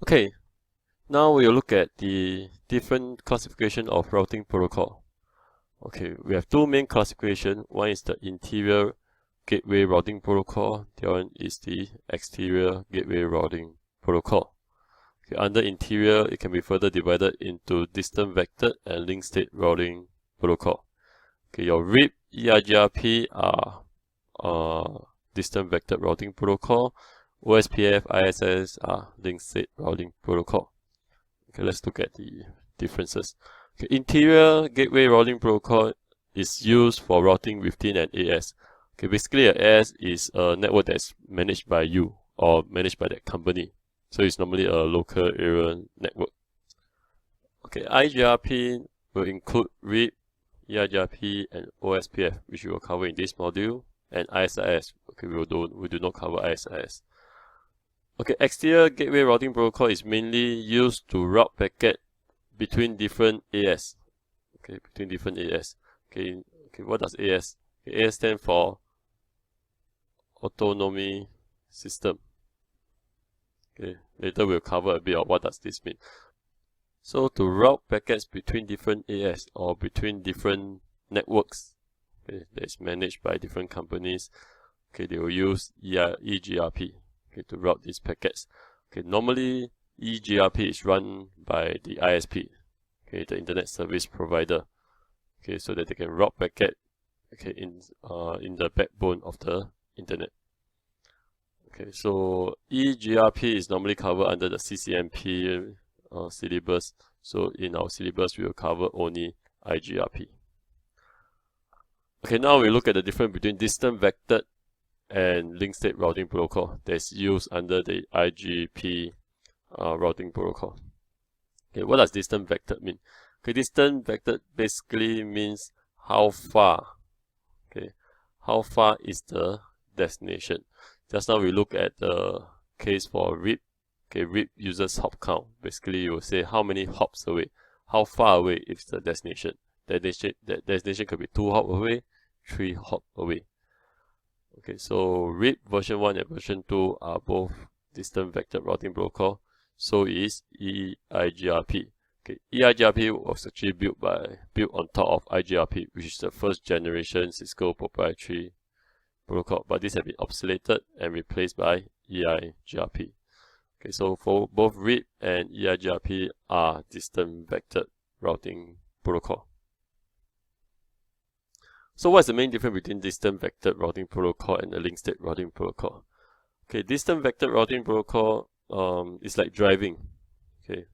Okay, now we'll look at the different classification of routing protocol. Okay, we have two main classification. One is the interior gateway routing protocol. The other one is the exterior gateway routing protocol. Okay, under interior, it can be further divided into distant vectored and link state routing protocol. Okay, your RIP, EIGRP are distant vectored routing protocol. OSPF, ISS are link state routing protocol. Okay, let's look at the differences. Okay, interior gateway routing protocol is used for routing within an AS. Okay, basically an AS is a network that's managed by you or managed by that company. So it's normally a local area network. Okay, IGRP will include RIP, EIGRP, and OSPF, which we will cover in this module, and ISIS. Okay, we do not cover ISIS. Okay, exterior gateway routing protocol is mainly used to route packet between different AS. Okay, between different AS. Okay, what does AS? Okay, AS stands for autonomy system. Okay, later we'll cover a bit of what does this mean. So to route packets between different AS or between different networks, okay, that is managed by different companies, okay, they will use EGRP. Okay, to route these packets. Okay, normally EGRP is run by the ISP, okay, the internet service provider, okay, so that they can route packet, okay, in the backbone of the internet. Okay, so EGRP is normally covered under the CCNP syllabus. So in our syllabus, we will cover only IGRP. Okay, now we look at the difference between distant vectored and link state routing protocol that's used under the IGP routing protocol. Okay, what does distant vectored mean? Okay, distant vectored basically means how far. Okay, how far is the destination? Just now we look at the case for RIP. Okay, RIP uses hop count. Basically, you will say how many hops away, how far away is the destination. That destination could be 2 hops away, 3 hops away. Okay, so RIP version 1 and version 2 are both distant vectored routing protocol. So is EIGRP. Okay, EIGRP was actually built on top of IGRP, which is the first generation Cisco proprietary protocol, but this has been obsoleted and replaced by EIGRP. Okay, so for both RIP and EIGRP are distant vectored routing protocol. So what's the main difference between distant vectored routing protocol and the link state routing protocol? Okay, distant vectored routing protocol is like driving. Okay,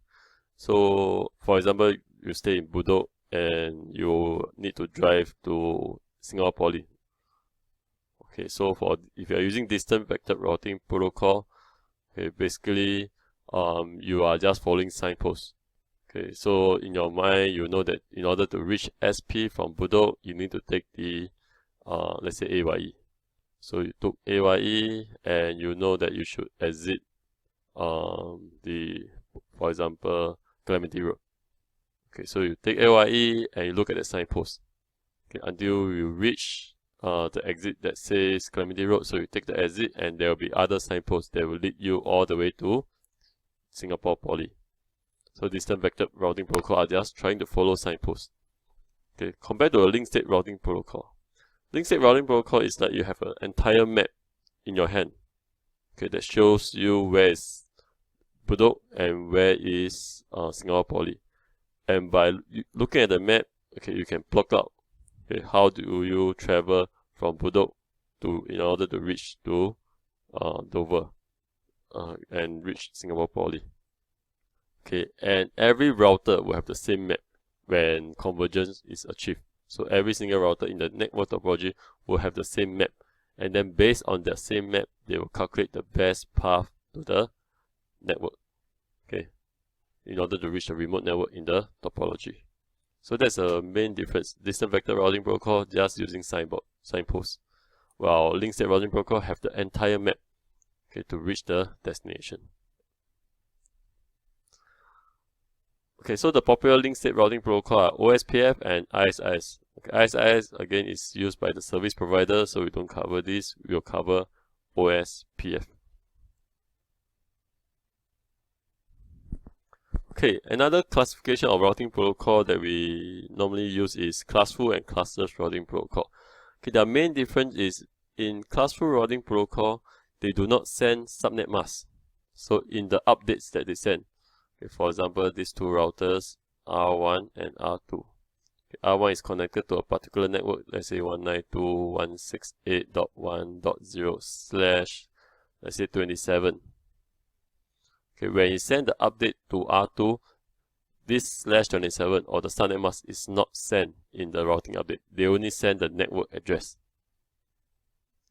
so for example, you stay in Bedok and you need to drive to Singapore Poly. Okay, so if you are using distant vectored routing protocol, okay, basically you are just following signposts. Okay, so in your mind, you know that in order to reach SP from Bedok, you need to take the, let's say AYE. So you took AYE and you know that you should exit for example, Clementi Road. Okay, so you take AYE and you look at the signpost. Okay, until you reach the exit that says Clementi Road, so you take the exit and there will be other signposts that will lead you all the way to Singapore Poly. So distant vectored routing protocol are just trying to follow signposts. Okay, compared to a link state routing protocol. Link state routing protocol is that you have an entire map in your hand. Okay, that shows you where is Bedok and where is Singapore Poly. And by looking at the map, okay, you can plot out, okay, how do you travel from Bedok in order to reach to Dover and reach Singapore Poly. Okay, and every router will have the same map when convergence is achieved. So every single router in the network topology will have the same map. And then based on that same map, they will calculate the best path to the network. Okay, in order to reach the remote network in the topology. So that's a main difference. Distant vector routing protocol just using signposts, while link state routing protocol have the entire map, okay, to reach the destination. Okay, so the popular link state routing protocol are OSPF and ISIS. Okay, ISIS again is used by the service provider, so we don't cover this. We'll cover OSPF. Okay, another classification of routing protocol that we normally use is classful and classless routing protocol. Okay, the main difference is in classful routing protocol, they do not send subnet masks. So in the updates that they send, okay, for example, these two routers, R1 and R2. Okay, R1 is connected to a particular network, let's say 192.168.1.0/ let's say 27. Okay, when you send the update to R2, this /27 or the subnet mask is not sent in the routing update. They only send the network address.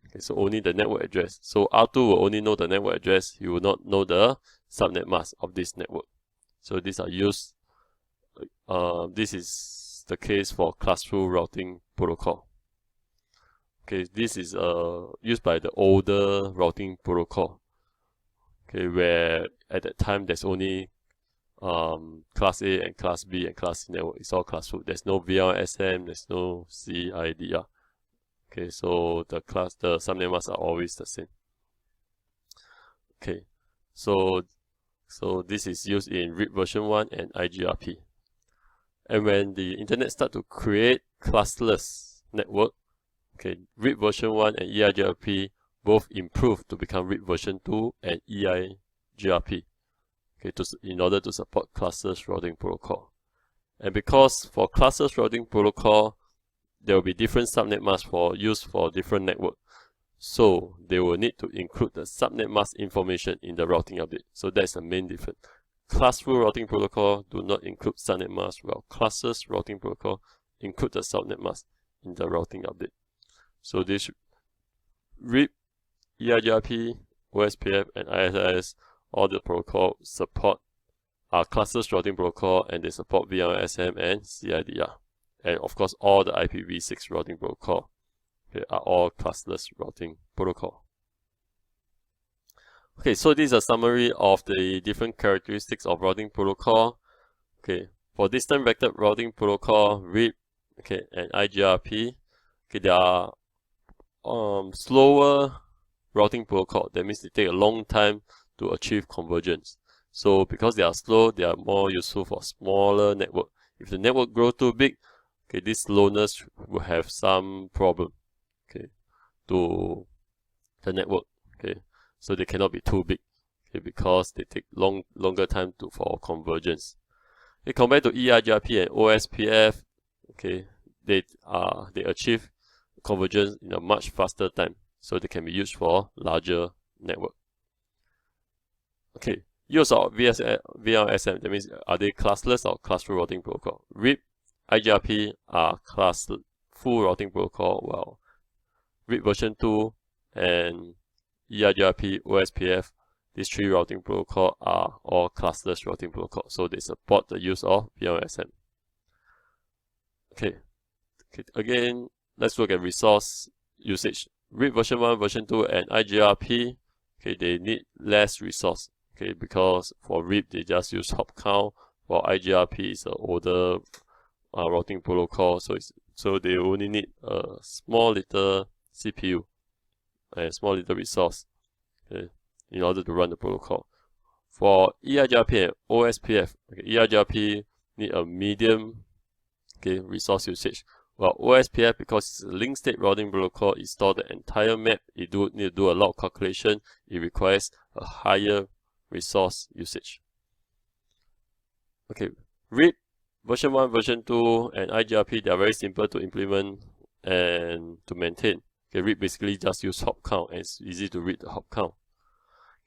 Okay, so only the network address. So R2 will only know the network address. You will not know the subnet mask of this network. So these are used. This is the case for classful routing protocol. Okay, this is used by the older routing protocol. Okay, where at that time there's only class A and class B and class C network. It's all classful. There's no VLSM, there's no CIDR. Okay, so the subnet masks are always the same. Okay, so this is used in RIP version 1 and IGRP. And when the internet start to create classless network, okay, RIP version 1 and EIGRP both improve to become RIP version 2 and EIGRP, okay, in order to support classless routing protocol. And because for classless routing protocol, there will be different subnet masks used for different network. So they will need to include the subnet mask information in the routing update. So that's the main difference. Classful routing protocol do not include subnet mask, while classless routing protocol include the subnet mask in the routing update. So this RIP, EIGRP, OSPF, and ISIS, all the protocol support are classless routing protocol, and they support VLSM and CIDR. And of course, all the IPv6 routing protocol, okay, are all classless routing protocol. Okay, so this is a summary of the different characteristics of routing protocol. Okay, for distant vector routing protocol, RIP, okay, and IGRP, okay, they are slower routing protocol. That means they take a long time to achieve convergence. So because they are slow, they are more useful for smaller network. If the network grows too big, okay, this slowness will have some problem, okay, to the network. Okay, so they cannot be too big, okay, because they take longer time for convergence. Okay, compared to EIGRP and OSPF, okay, they achieve convergence in a much faster time, so they can be used for larger network. Okay, use of VLSM, that means are they classless or classful routing protocol? RIP, IGRP are classful routing protocol, while RIP version 2 and EIGRP, OSPF, these three routing protocol are all classless routing protocol, so they support the use of VLSM. Okay, again, let's look at resource usage. RIP version 1, version 2, and IGRP, okay, they need less resource, okay, because for RIP they just use hop count, while IGRP is an older routing protocol, so they only need a small little CPU and small little resource, okay, in order to run the protocol. For EIGRP and OSPF, okay, EIGRP need a medium, okay, resource usage, while OSPF, because it's a link state routing protocol, it stores the entire map, it need to do a lot of calculation, it requires a higher resource usage. Okay, RIP version 1, version 2, and IGRP, they are very simple to implement and to maintain. Okay, RIP basically just use hop count, and it's easy to read the hop count.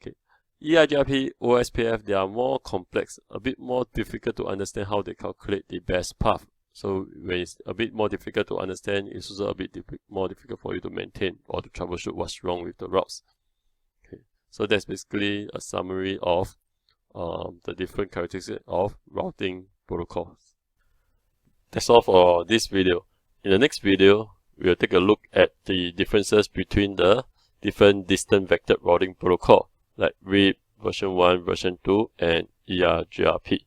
Okay, EIGRP, OSPF, they are more complex, a bit more difficult to understand how they calculate the best path. So when it's a bit more difficult to understand, it's also a bit more difficult for you to maintain or to troubleshoot what's wrong with the routes. Okay, so that's basically a summary of the different characteristics of routing protocols. That's all for this video. In the next video, we'll take a look at the differences between the different distant vector routing protocol, like RIP, version 1, version 2, and EIGRP.